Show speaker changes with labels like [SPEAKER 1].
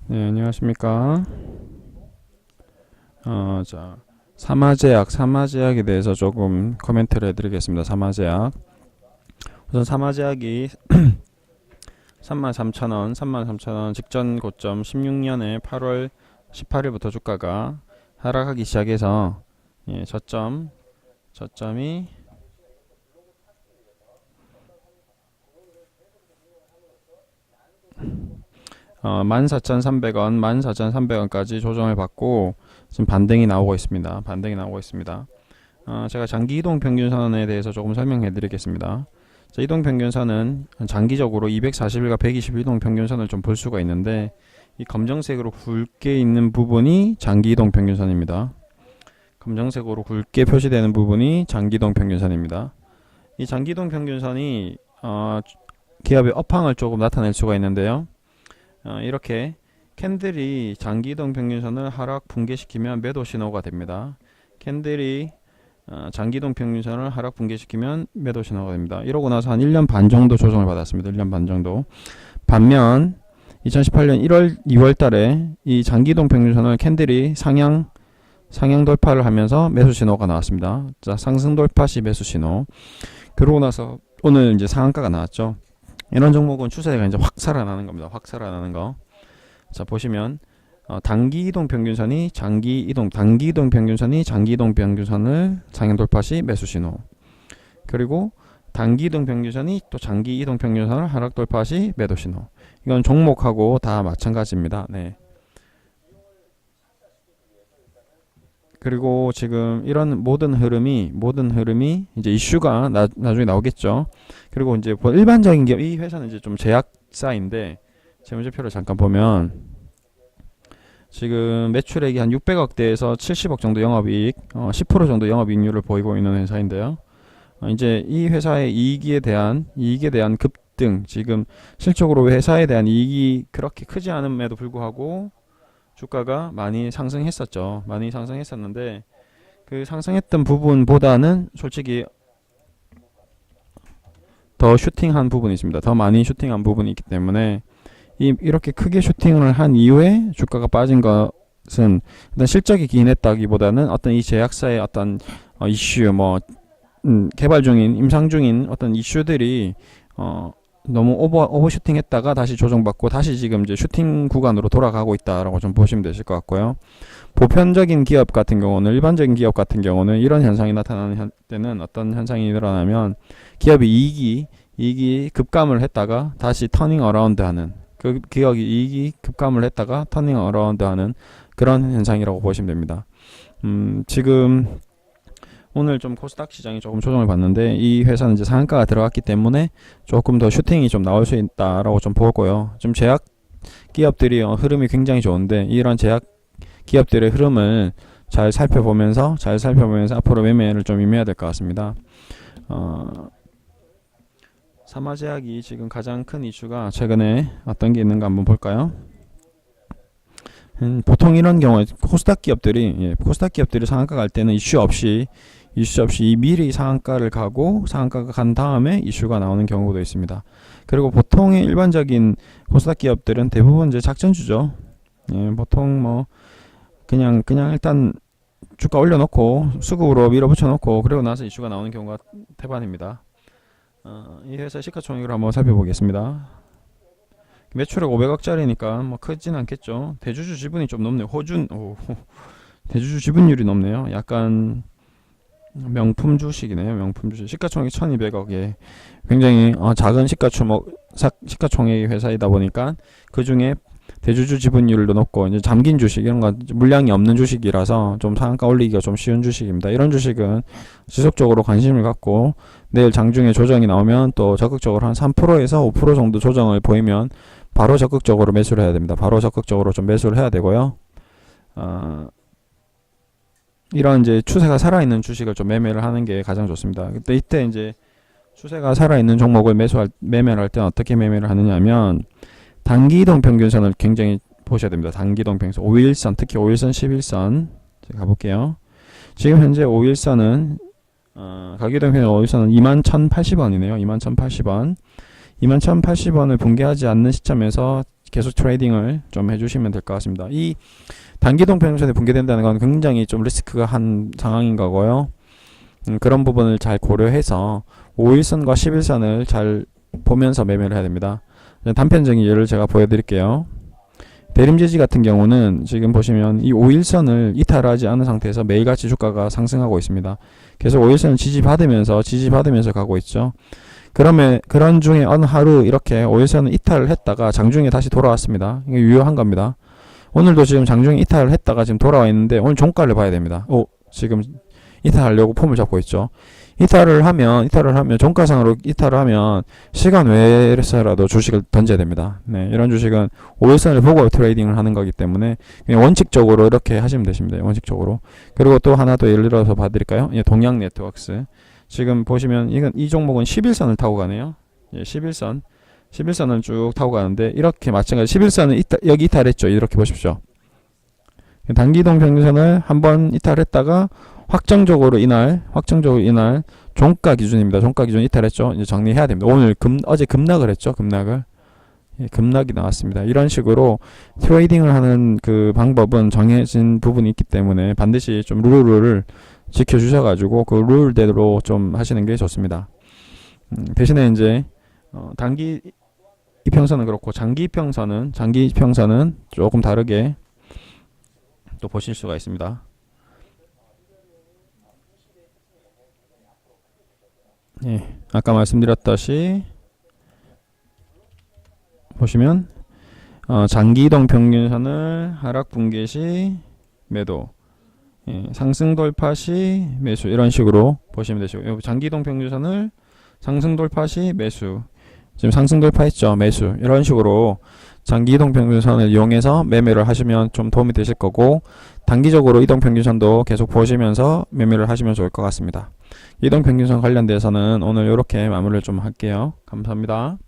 [SPEAKER 1] 네, 안녕하십니까. 자, 삼화제약에 대해서 조금 코멘트를 해드리겠습니다. 삼화제약. 우선 삼화제약이 33,000원, 33,000원 직전 고점 16년에 8월 18일부터 주가가 하락하기 시작해서 저점이 14,300원, 14,300원까지 조정을 받고 지금 반등이 나오고 있습니다. 제가 장기 이동 평균선에 대해서 조금 설명해 드리겠습니다. 자, 이동 평균선은 장기적으로 241과 120 이동 평균선을 좀 볼 수가 있는데, 이 검정색으로 굵게 있는 부분이 장기 이동 평균선입니다. 검정색으로 굵게 표시되는 부분이 장기 이동 평균선입니다. 이 장기 이동 평균선이 기업의 업황을 조금 나타낼 수가 있는데요. 이렇게 캔들이 장기 이동 평균선을 하락 붕괴시키면 매도 신호가 됩니다. 캔들이 장기 이동 평균선을 하락 붕괴시키면 매도 신호가 됩니다. 이러고 나서 한 1년 반 정도 조정을 받았습니다. 1년 반 정도. 반면 2018년 1월, 2월 달에 이 장기 이동 평균선을 캔들이 상향 돌파를 하면서 매수 신호가 나왔습니다. 자, 상승 돌파 시 매수 신호. 그러고 나서 오늘 이제 상한가가 나왔죠. 이런 종목은 추세가 이제 확 살아나는 겁니다. 확 살아나는 거. 자, 보시면 단기 이동 평균선이 장기 이동 평균선을 상향 돌파 시 매수 신호. 그리고 단기 이동 평균선이 또 장기 이동 평균선을 하락 돌파 시 매도 신호. 이건 종목하고 다 마찬가지입니다. 네. 그리고 지금 이런 모든 흐름이 이제 이슈가 나중에 나오겠죠. 그리고 이제 일반적인 기업, 이 회사는 이제 좀 제약사인데 재무제표를 잠깐 보면 지금 매출액이 한 600억대에서 70억 정도 영업이익, 10% 정도 영업이익률을 보이고 있는 회사인데요. 이제 이 회사의 이익에 대한 급등, 지금 실적으로 회사에 대한 이익이 그렇게 크지 않음에도 불구하고 주가가 많이 상승했었죠. 많이 상승했었는데 그 상승했던 부분보다는 솔직히 더 슈팅한 부분이 있습니다. 더 많이 슈팅한 부분이 있기 때문에 이렇게 크게 슈팅을 한 이후에 주가가 빠진 것은 일단 실적이 기인했다기보다는 어떤 이 제약사의 어떤 이슈, 개발 중인, 임상 중인 어떤 이슈들이 너무 오버슈팅 했다가 다시 조정받고 다시 지금 이제 슈팅 구간으로 돌아가고 있다라고 좀 보시면 되실 것 같고요. 보편적인 기업 같은 경우는, 일반적인 기업 같은 경우는 이런 현상이 나타나는 때는 어떤 현상이 일어나면 기업이 이익이 급감을 했다가 다시 터닝 어라운드 하는, 그 기업이 이익이 급감을 했다가 터닝 어라운드 하는 그런 현상이라고 보시면 됩니다. 지금 오늘 좀 코스닥 시장이 조금 조정을 받는데 이 회사는 이제 상한가가 들어갔기 때문에 조금 더 슈팅이 좀 나올 수 있다라고 좀 보고요. 좀 제약 기업들이 흐름이 굉장히 좋은데 이런 제약 기업들의 흐름을 잘 살펴보면서 앞으로 매매를 좀 임해야 될 것 같습니다. 삼화제약이 지금 가장 큰 이슈가 최근에 어떤 게 있는가 한번 볼까요? 보통 이런 경우에 코스닥 기업들이 상한가 갈 때는 이슈 없이 미리 상한가를 가고 상한가가 간 다음에 이슈가 나오는 경우도 있습니다. 그리고 보통의 일반적인 코스닥 기업들은 대부분 이제 작전주죠. 보통 그냥 일단 주가 올려놓고 수급으로 밀어붙여놓고 그리고 나서 이슈가 나오는 경우가 태반입니다. 이 회사 시가총액을 한번 살펴보겠습니다. 매출액 500억짜리니까 크진 않겠죠. 대주주 지분이 좀 높네요. 대주주 지분율이 높네요. 약간 명품 주식이네요. 명품 주식. 시가총액 1200억에 굉장히 작은 시가총액 회사이다 보니까 그 중에 대주주 지분율도 높고 이제 잠긴 주식, 이런 거 물량이 없는 주식이라서 좀 상한가 올리기가 좀 쉬운 주식입니다. 이런 주식은 지속적으로 관심을 갖고 내일 장중에 조정이 나오면 또 적극적으로 한 3%에서 5% 정도 조정을 보이면 바로 적극적으로 매수를 해야 됩니다. 바로 적극적으로 좀 매수를 해야 되고요. 이런 이제 추세가 살아있는 주식을 좀 매매를 하는 게 가장 좋습니다. 근데 이때 이제 추세가 살아있는 종목을 매매를 할 때는 어떻게 매매를 하느냐면 단기 이동 평균선을 굉장히 보셔야 됩니다. 단기 이동 평균선 5일선, 특히 5일선, 11선 제가 가볼게요. 지금 현재 5일선은 가격 이동 평균선 5일선은 21,080원이네요. 21,080원. 21,080원을 붕괴하지 않는 시점에서 계속 트레이딩을 좀 해주시면 될 것 같습니다. 이 단기동 평균선이 붕괴된다는 건 굉장히 좀 리스크가 한 상황인 거고요. 그런 부분을 잘 고려해서 5일선과 10일선을 잘 보면서 매매를 해야 됩니다. 단편적인 예를 제가 보여드릴게요. 대림제지 같은 경우는 지금 보시면 이 5일선을 이탈하지 않은 상태에서 매일같이 주가가 상승하고 있습니다. 계속 5일선을 지지받으면서 가고 있죠. 그러면 그런 중에 어느 하루 이렇게 5일선을 이탈을 했다가 장중에 다시 돌아왔습니다. 이게 유효한 겁니다. 오늘도 지금 장중에 이탈을 했다가 지금 돌아와 있는데 오늘 종가를 봐야 됩니다. 지금 이탈하려고 폼을 잡고 있죠. 이탈을 하면 종가상으로 이탈을 하면 시간 외에서라도 주식을 던져야 됩니다. 네, 이런 주식은 5일선을 보고 트레이딩을 하는 거기 때문에 그냥 원칙적으로 이렇게 하시면 되십니다. 원칙적으로. 그리고 또 하나 더 예를 들어서 봐드릴까요? 예, 동양 네트워크스. 지금 보시면 이 종목은 11선을 타고 가네요. 예, 11선을 쭉 타고 가는데 이렇게 마찬가지 11선은 여기 이탈했죠. 이렇게 보십시오. 단기동 평균선을 한번 이탈했다가 확정적으로 이날 종가 기준입니다. 종가 기준 이탈했죠. 이제 정리해야 됩니다. 어제 급락을 했죠. 급락이 나왔습니다. 이런 식으로 트레이딩을 하는 그 방법은 정해진 부분이 있기 때문에 반드시 좀 룰을 지켜주셔가지고 그 룰대로 좀 하시는 게 좋습니다. 대신에 이제 단기 이평선은 그렇고 장기 이평선은 조금 다르게 또 보실 수가 있습니다. 예, 아까 말씀드렸듯이 보시면 장기 이동 평균선을 하락 붕괴 시 매도, 상승 돌파 시 매수, 이런 식으로 보시면 되시고, 장기 이동 평균선을 상승 돌파 시 매수, 지금 상승 돌파했죠. 매수, 이런 식으로 장기 이동 평균선을 이용해서 매매를 하시면 좀 도움이 되실 거고, 단기적으로 이동 평균선도 계속 보시면서 매매를 하시면 좋을 것 같습니다. 이동 평균선 관련돼서는 오늘 이렇게 마무리를 좀 할게요. 감사합니다.